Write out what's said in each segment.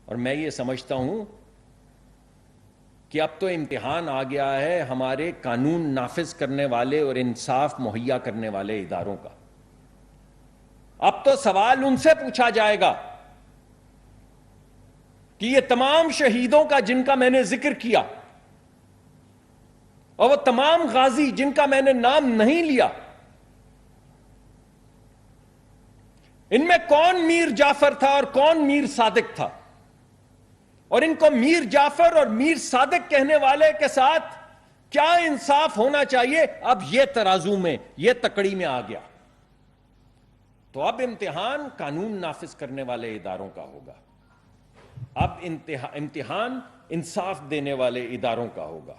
اور میں یہ سمجھتا ہوں کہ اب تو امتحان آ گیا ہے ہمارے قانون نافذ کرنے والے اور انصاف مہیا کرنے والے اداروں کا. اب تو سوال ان سے پوچھا جائے گا کہ یہ تمام شہیدوں کا جن کا میں نے ذکر کیا اور وہ تمام غازی جن کا میں نے نام نہیں لیا، ان میں کون میر جعفر تھا اور کون میر صادق تھا؟ اور ان کو میر جعفر اور میر صادق کہنے والے کے ساتھ کیا انصاف ہونا چاہیے؟ اب یہ ترازو میں، یہ تکڑی میں آ گیا. تو اب امتحان قانون نافذ کرنے والے اداروں کا ہوگا. اب امتحان انصاف دینے والے اداروں کا ہوگا.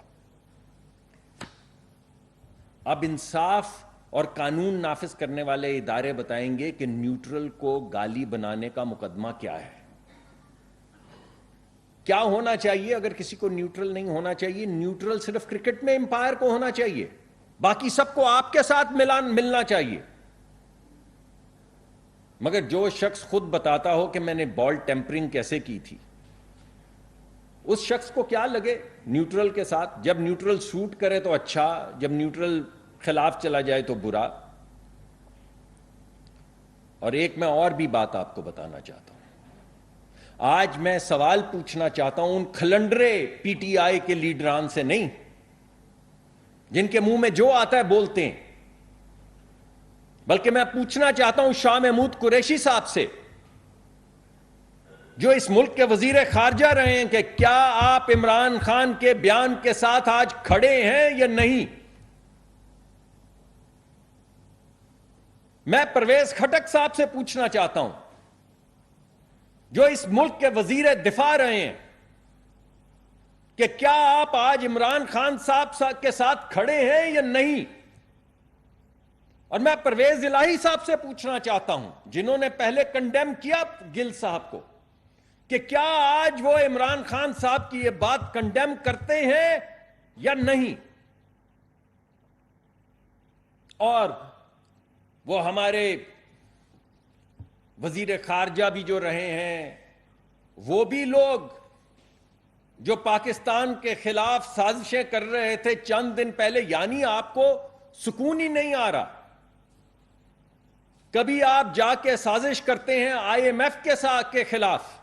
اب انصاف اور قانون نافذ کرنے والے ادارے بتائیں گے کہ نیوٹرل کو گالی بنانے کا مقدمہ کیا ہے، کیا ہونا چاہیے. اگر کسی کو نیوٹرل نہیں ہونا چاہیے، نیوٹرل صرف کرکٹ میں امپائر کو ہونا چاہیے، باقی سب کو آپ کے ساتھ ملنا چاہیے. مگر جو شخص خود بتاتا ہو کہ میں نے بال ٹیمپرنگ کیسے کی تھی، اس شخص کو کیا لگے نیوٹرل کے ساتھ؟ جب نیوٹرل سوٹ کرے تو اچھا، جب نیوٹرل خلاف چلا جائے تو برا. اور ایک میں اور بھی بات آپ کو بتانا چاہتا ہوں. آج میں سوال پوچھنا چاہتا ہوں ان کھلنڈرے پی ٹی آئی کے لیڈران سے نہیں، جن کے منہ میں جو آتا ہے بولتے ہیں، بلکہ میں پوچھنا چاہتا ہوں شاہ محمود قریشی صاحب سے، جو اس ملک کے وزیر خارجہ رہے ہیں، کہ کیا آپ عمران خان کے بیان کے ساتھ آج کھڑے ہیں یا نہیں؟ میں پرویز خٹک صاحب سے پوچھنا چاہتا ہوں، جو اس ملک کے وزیر دفاع رہے ہیں، کہ کیا آپ آج عمران خان صاحب کے ساتھ کھڑے ہیں یا نہیں؟ اور میں پرویز الہی صاحب سے پوچھنا چاہتا ہوں، جنہوں نے پہلے کنڈیم کیا گل صاحب کو، کہ کیا آج وہ عمران خان صاحب کی یہ بات کنڈیم کرتے ہیں یا نہیں؟ اور وہ ہمارے وزیر خارجہ بھی جو رہے ہیں، وہ بھی لوگ جو پاکستان کے خلاف سازشیں کر رہے تھے چند دن پہلے، یعنی آپ کو سکون ہی نہیں آ رہا. کبھی آپ جا کے سازش کرتے ہیں آئی ایم ایف کے خلاف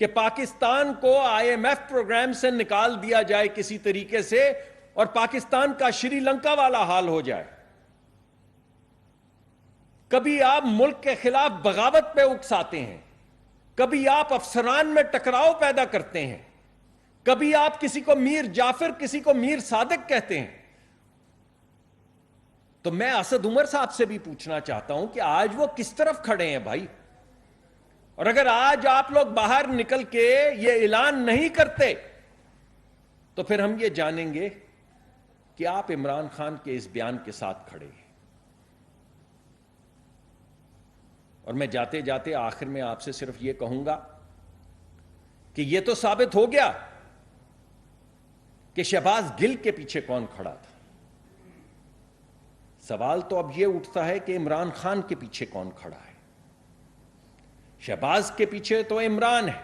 کہ پاکستان کو آئی ایم ایف پروگرام سے نکال دیا جائے کسی طریقے سے، اور پاکستان کا شری لنکا والا حال ہو جائے. کبھی آپ ملک کے خلاف بغاوت پہ اکساتے ہیں، کبھی آپ افسران میں ٹکراؤ پیدا کرتے ہیں، کبھی آپ کسی کو میر جعفر کسی کو میر صادق کہتے ہیں. تو میں اسد عمر صاحب سے بھی پوچھنا چاہتا ہوں کہ آج وہ کس طرف کھڑے ہیں بھائی؟ اور اگر آج آپ لوگ باہر نکل کے یہ اعلان نہیں کرتے تو پھر ہم یہ جانیں گے کہ آپ عمران خان کے اس بیان کے ساتھ کھڑے ہیں. اور میں جاتے جاتے آخر میں آپ سے صرف یہ کہوں گا کہ یہ تو ثابت ہو گیا کہ شہباز گل کے پیچھے کون کھڑا تھا. سوال تو اب یہ اٹھتا ہے کہ عمران خان کے پیچھے کون کھڑا ہے. شہباز کے پیچھے تو عمران ہے،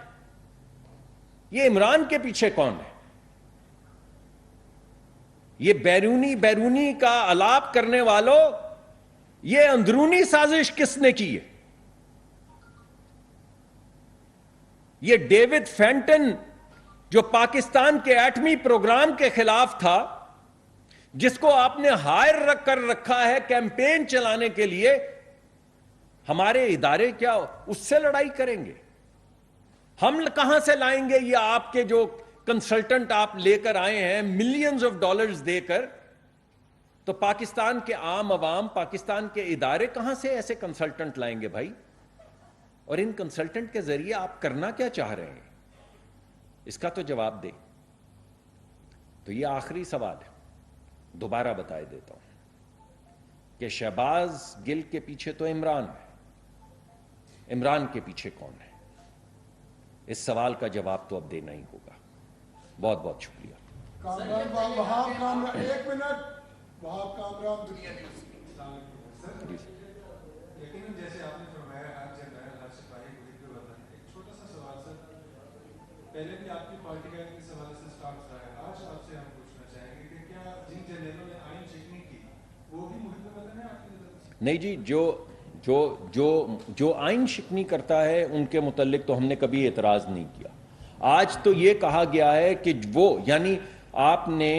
یہ عمران کے پیچھے کون ہے؟ یہ بیرونی کا الاپ کرنے والوں، یہ اندرونی سازش کس نے کی ہے؟ یہ ڈیوڈ فینٹن جو پاکستان کے ایٹمی پروگرام کے خلاف تھا، جس کو آپ نے ہائر کر رکھا ہے کیمپین چلانے کے لیے، ہمارے ادارے کیا اس سے لڑائی کریں گے؟ ہم کہاں سے لائیں گے یہ آپ کے جو کنسلٹنٹ آپ لے کر آئے ہیں ملینز آف ڈالرز دے کر؟ تو پاکستان کے عام عوام، پاکستان کے ادارے کہاں سے ایسے کنسلٹنٹ لائیں گے بھائی؟ اور ان کنسلٹنٹ کے ذریعے آپ کرنا کیا چاہ رہے ہیں؟ اس کا تو جواب دیں. تو یہ آخری سوال ہے، دوبارہ بتائے دیتا ہوں کہ شہباز گل کے پیچھے تو عمران ہے، عمران کے پیچھے کون ہے؟ اس سوال کا جواب تو اب دینا ہی ہوگا. بہت بہت شکریہ. ایک منٹ. وہاب کامران یقیناً جیسے آپ نے فرمایا ہر جنرل ہر سپاہی کو ایک چھوٹا سا سوال سر، پہلے بھی آپ کی پارٹی کا اس حوالے سے سٹارٹ رہا ہے. آج آپ سے ہم پوچھنا چاہیں گے کہ کیا جن جنرلوں نے آئین شکنی کی وہ بھی محب وطن ہے آپ کی نظر سے؟ نہیں جی، جو آئین شکنی کرتا ہے ان کے متعلق تو ہم نے کبھی اعتراض نہیں کیا. آج تو یہ کہا گیا ہے کہ وہ یعنی آپ نے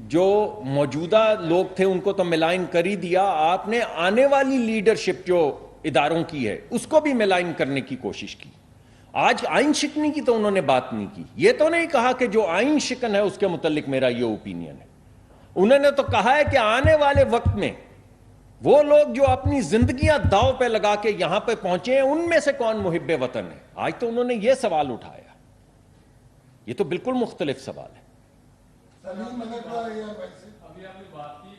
جو موجودہ لوگ تھے ان کو تو ملائن کر ہی دیا، آپ نے آنے والی لیڈرشپ جو اداروں کی ہے اس کو بھی ملائن کرنے کی کوشش کی. آج آئین شکنی کی تو انہوں نے بات نہیں کی. یہ تو نہیں کہا کہ جو آئین شکن ہے اس کے متعلق میرا یہ اوپینین ہے. انہوں نے تو کہا ہے کہ آنے والے وقت میں وہ لوگ جو اپنی زندگیاں داؤ پہ لگا کے یہاں پہ پہنچے ہیں ان میں سے کون محب وطن ہے. آج تو انہوں نے یہ سوال اٹھایا. یہ تو بالکل مختلف سوال ہے. سلیم ملک بھائی یا بھائی سے ابھی آپ نے بات کی